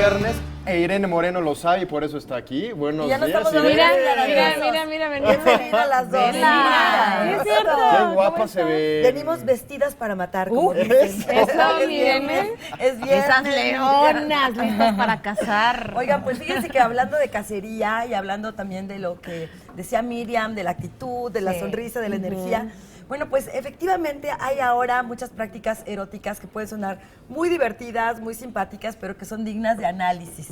viernes e Irene Moreno lo sabe y por eso está aquí. Buenos días, Irene. Mira. Bienvenida a las dos. Es cierto. Qué guapa se ve. Venimos vestidas para matar, como dicen. Eso, Irene. Es viernes. Esas leonas listas para cazar. Oigan, pues fíjense que hablando de cacería y hablando también de lo que decía Miriam, de la actitud, de la sonrisa, de la energía. Bueno, pues efectivamente hay ahora muchas prácticas eróticas que pueden sonar muy divertidas, muy simpáticas, pero que son dignas de análisis.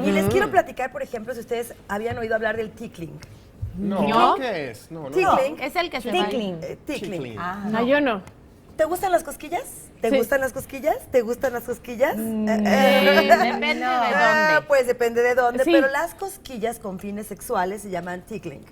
Y les quiero platicar, por ejemplo, si ustedes habían oído hablar del tickling. No, ¿qué es? No. Tickling. Es el que se Tickling. Tickling. No, yo no. ¿Te gustan las cosquillas? ¿Te gustan las cosquillas? ¿Te gustan las cosquillas? Depende de dónde. Pues depende de dónde, Sí. pero las cosquillas con fines sexuales se llaman tickling.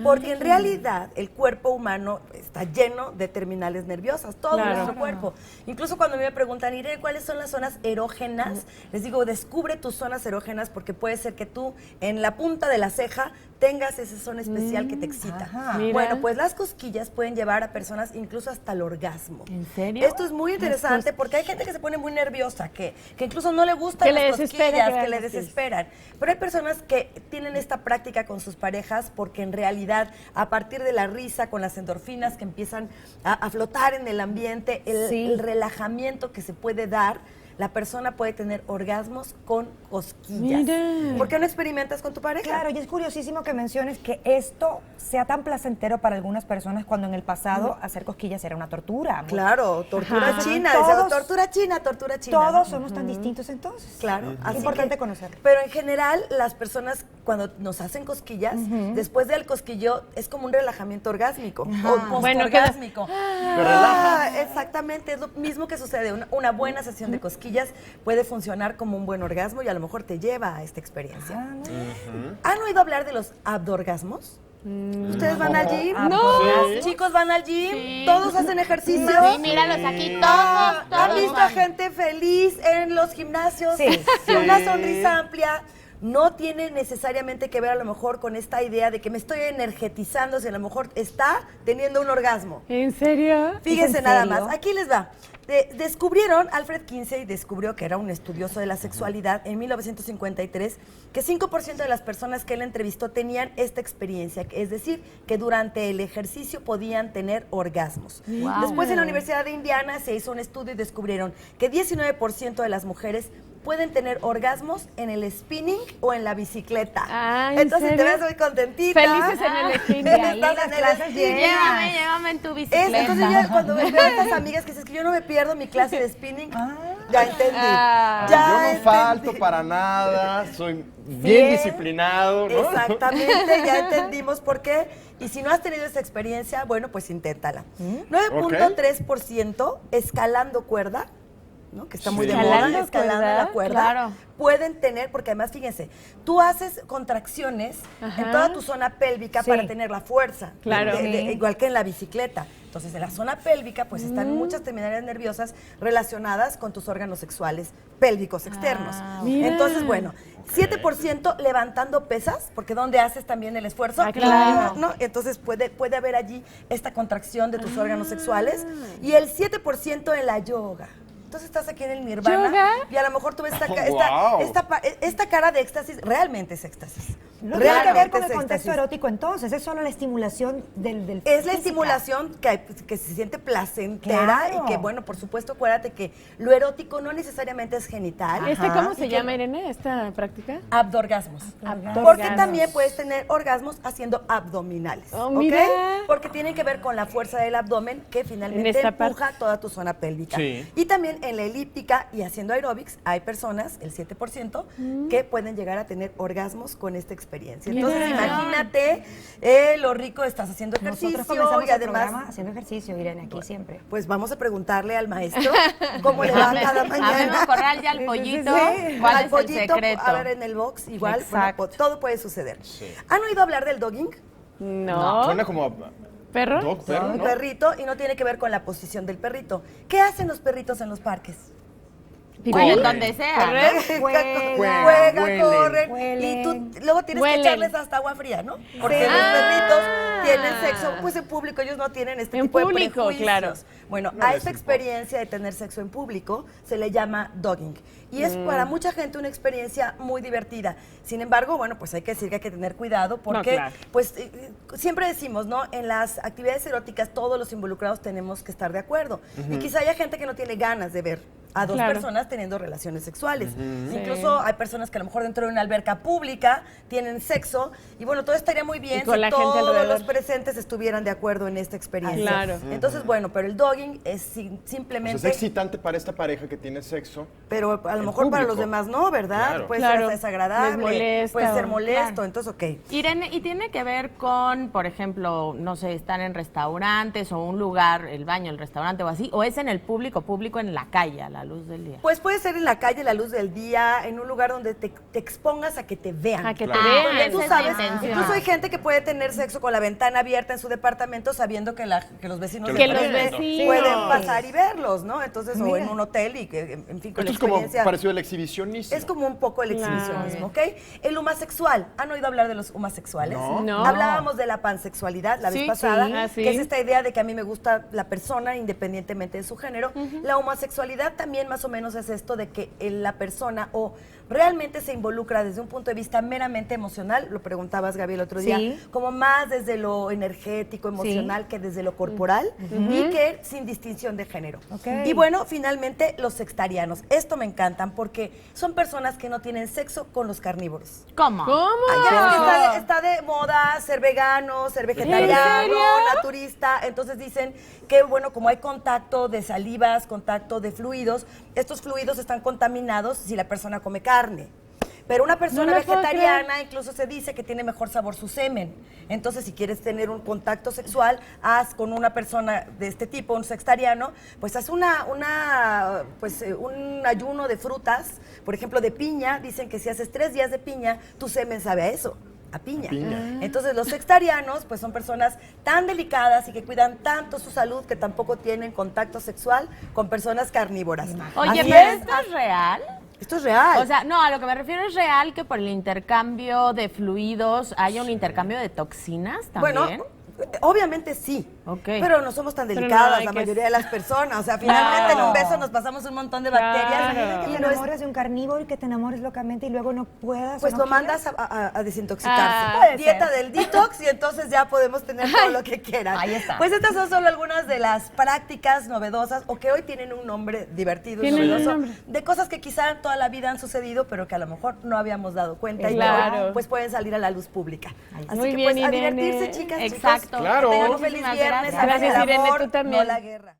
Porque en realidad el cuerpo humano está lleno de terminales nerviosas, todo nuestro cuerpo. Incluso cuando a mí me preguntan, Irene, ¿cuáles son las zonas erógenas? Les digo, descubre tus zonas erógenas porque puede ser que tú en la punta de la ceja tengas esa zona especial que te excita. Mira. Bueno, pues las cosquillas pueden llevar a personas incluso hasta el orgasmo. ¿En serio? Esto es muy interesante porque hay gente que se pone muy nerviosa, que incluso no le gustan Que las le desespera cosquillas, que que le vean cosquillas. desesperan. Pero hay personas que tienen esta práctica con sus parejas porque en realidad a partir de la risa, con las endorfinas que empiezan a flotar en el ambiente, el relajamiento que se puede dar, la persona puede tener orgasmos con cosquillas. Mira. ¿Por qué no experimentas con tu pareja? Claro, y es curiosísimo que menciones que esto sea tan placentero para algunas personas cuando en el pasado hacer cosquillas era una tortura. Claro, tortura Ajá. china. Todos- tortura china. Todos somos tan distintos entonces. Claro, Es así importante que- conocerlo. Pero en general, las personas cuando nos hacen cosquillas, después del cosquillo es como un relajamiento orgásmico o Bueno, postorgásmico. Te relaja. Exactamente, es lo mismo que sucede. Una buena sesión de cosquillas puede funcionar como un buen orgasmo y a lo mejor te lleva a esta experiencia. ¿Han oído hablar de los abdorgasmos? ¿Ustedes van al gym? No. Sí. Chicos, van al gym, Sí. todos hacen ejercicio. Sí, míralos aquí todos. ¿Han visto a gente feliz en los gimnasios? Sí. Con una sonrisa amplia. No tiene necesariamente que ver a lo mejor con esta idea de que me estoy energetizando, si a lo mejor está teniendo un orgasmo. ¿En serio? Fíjense en nada serio? más, aquí les va. Descubrieron, Alfred Kinsey descubrió, que era un estudioso de la sexualidad, en 1953, que 5% de las personas que él entrevistó tenían esta experiencia, es decir, que durante el ejercicio podían tener orgasmos. Wow. Después en la Universidad de Indiana se hizo un estudio y descubrieron que 19% de las mujeres pueden tener orgasmos en el spinning o en la bicicleta. Ah, ¿en Entonces serio? te ves muy contentita. Felices en el spinning. Estás Y las en el clases spinning. Llévame en tu bicicleta. Entonces ya cuando veo a estas amigas que dices que yo no me pierdo mi clase de spinning, ya entendí. Ah. Yo Ya no entendí. falto para nada, soy bien disciplinado, ¿no? Exactamente, ya entendimos por qué. Y si no has tenido esa experiencia, bueno, pues inténtala. 9.3% escalando cuerda, ¿no? Que está muy de Escalando moda, escalando cuerda, la cuerda, claro. pueden tener, porque además fíjense, tú haces contracciones en toda tu zona pélvica para tener la fuerza, Claro. igual que en la bicicleta. Entonces, en la zona pélvica, pues están muchas terminales nerviosas relacionadas con tus órganos sexuales pélvicos externos. Mira. Entonces, bueno, 7% levantando pesas, porque donde haces también el esfuerzo, Ah, claro. ¿no? Entonces puede haber allí esta contracción de tus órganos sexuales. Y el 7% en la yoga. Entonces estás aquí en el nirvana ¿Yoga? y a lo mejor tú ves Wow. esta cara de éxtasis, realmente es éxtasis. No tiene que ver Realmente con es el contexto éxtasis. erótico entonces, es solo la estimulación del Es la física. estimulación que se siente placentera Claro. y que, bueno, por supuesto, acuérdate que lo erótico no necesariamente es genital. ¿Cómo Y se que- llama, Irene, esta práctica? Abdorgasmos. Abdorgasmos. Porque también puedes tener orgasmos haciendo abdominales. Oh, ¿ok? mira. Porque tienen que ver con la fuerza del abdomen que finalmente En esta empuja toda tu zona pélvica. Sí. Y también en la elíptica y haciendo aeróbics hay personas, el 7%, que pueden llegar a tener orgasmos con esta experiencia. Entonces, Mira. imagínate lo rico, estás haciendo ejercicio Nosotros comenzamos y el además... programa haciendo ejercicio, Irene, aquí siempre. Pues vamos a preguntarle al maestro cómo le va cada Habemos mañana. corral ya al pollito. Sí, ¿Cuál al es pollito, el secreto? a ver, en el box igual, bueno, Exacto. pues, todo puede suceder. ¿Han oído hablar del dogging? No. Suena como ¿Perro? dog, perro, Un ¿no? perrito y no tiene que ver con la posición del perrito. ¿Qué hacen los perritos en los parques? Bueno, donde sea. Juegan, huelen, corren y huelen. tú luego tienes Huelen. que echarles hasta agua fría, ¿no? Porque los perritos tienen sexo, pues en público, ellos no tienen este En tipo público, de prejuicios. claro. Bueno, No a les esta importa. experiencia de tener sexo en público se le llama dogging. Y es para mucha gente una experiencia muy divertida. Sin embargo, bueno, pues hay que decir que hay que tener cuidado porque, claro. pues, siempre decimos, ¿no? En las actividades eróticas todos los involucrados tenemos que estar de acuerdo. Y quizá haya gente que no tiene ganas de ver a dos Claro. personas teniendo relaciones sexuales. Incluso hay personas que a lo mejor dentro de una alberca pública tienen sexo y bueno, todo estaría muy bien Y con si la gente todos alrededor. los presentes estuvieran de acuerdo en esta experiencia. Claro. Entonces, bueno, pero el dogging es Pues simplemente... es excitante para esta pareja que tiene sexo. Pero a lo en mejor para los público. demás no, ¿verdad? Claro. Puede Claro. ser hasta desagradable, Les molesta, puede ser o- molesto, claro. entonces ok. Irene, y tiene que ver con, por ejemplo, no sé, están en restaurantes o un lugar, el baño, el restaurante o así, o es en el público en la calle, a la luz del día. Pues puede ser en la calle, a la luz del día, en un lugar donde te expongas a que te vean. A que te Claro. vean. Donde esa tú es la sabes, intención. incluso hay gente que puede tener sexo con la ventana abierta en su departamento sabiendo que los vecinos Que de los enfrente vecinos. pueden pasar y verlos, ¿no? Entonces, o Mira. en un hotel y que, en fin, con Esto la es como experiencia... parecido al exhibicionismo. Es como un poco el Claro. exhibicionismo, ¿ok? El homosexual. ¿Han oído hablar de los homosexuales? No. No. Hablábamos de la pansexualidad la vez Sí, pasada, sí. Ah, sí. que es esta idea de que a mí me gusta la persona independientemente de su género. La homosexualidad también más o menos es esto de que la persona o realmente se involucra desde un punto de vista meramente emocional, lo preguntabas Gaby el otro día, Sí. como más desde lo energético, emocional que desde lo corporal y que sin distinción de género. Ok. Y bueno, finalmente los sextarianos. Esto me encantan porque son personas que no tienen sexo con los carnívoros. ¿Cómo? Ya ves que está de moda ser vegano, ser vegetariano, serio? naturista. Entonces dicen que, bueno, como hay contacto de salivas, contacto de fluidos, estos fluidos están contaminados si la persona come carne. Pero una persona No lo puedo vegetariana incluso se dice que tiene mejor sabor su semen. Entonces, si quieres tener un contacto sexual, haz con una persona de este tipo, un sextariano, pues haz un ayuno de frutas, por ejemplo, de piña. Dicen que si haces 3 días de piña, tu semen sabe a eso. A piña. Entonces los sextarianos pues son personas tan delicadas y que cuidan tanto su salud que tampoco tienen contacto sexual con personas carnívoras. Oye, Así pero es. esto es real. Esto es real. O sea, no, a lo que me refiero es real que por el intercambio de fluidos haya un intercambio de toxinas también. bueno, obviamente sí. Ok. Pero no somos tan Pero no delicadas hay la que- mayoría de las personas. O sea, finalmente en un Claro. beso nos pasamos un montón de bacterias. Claro. Que Y te no es- enamoras de un carnívoro y que te enamores locamente y luego no puedas. pues o no lo mandas quieras. a desintoxicarse. Ah, puede Dieta ser. del detox y entonces ya podemos tener todo lo que quieran. Ahí está. Pues estas son solo algunas de las prácticas novedosas o que hoy tienen un nombre divertido y Tienen un novedoso nombre. de cosas que quizá toda la vida han sucedido pero que a lo mejor no habíamos dado cuenta y que Claro. hoy pues pueden salir a la luz pública. Así Muy que bien, pues a Irene. divertirse, chicas, chicos. Exacto. Claro. Que tengan un feliz Muchísimas viernes. gracias. hagan el Gracias, Irene, amor, tú también. no la guerra.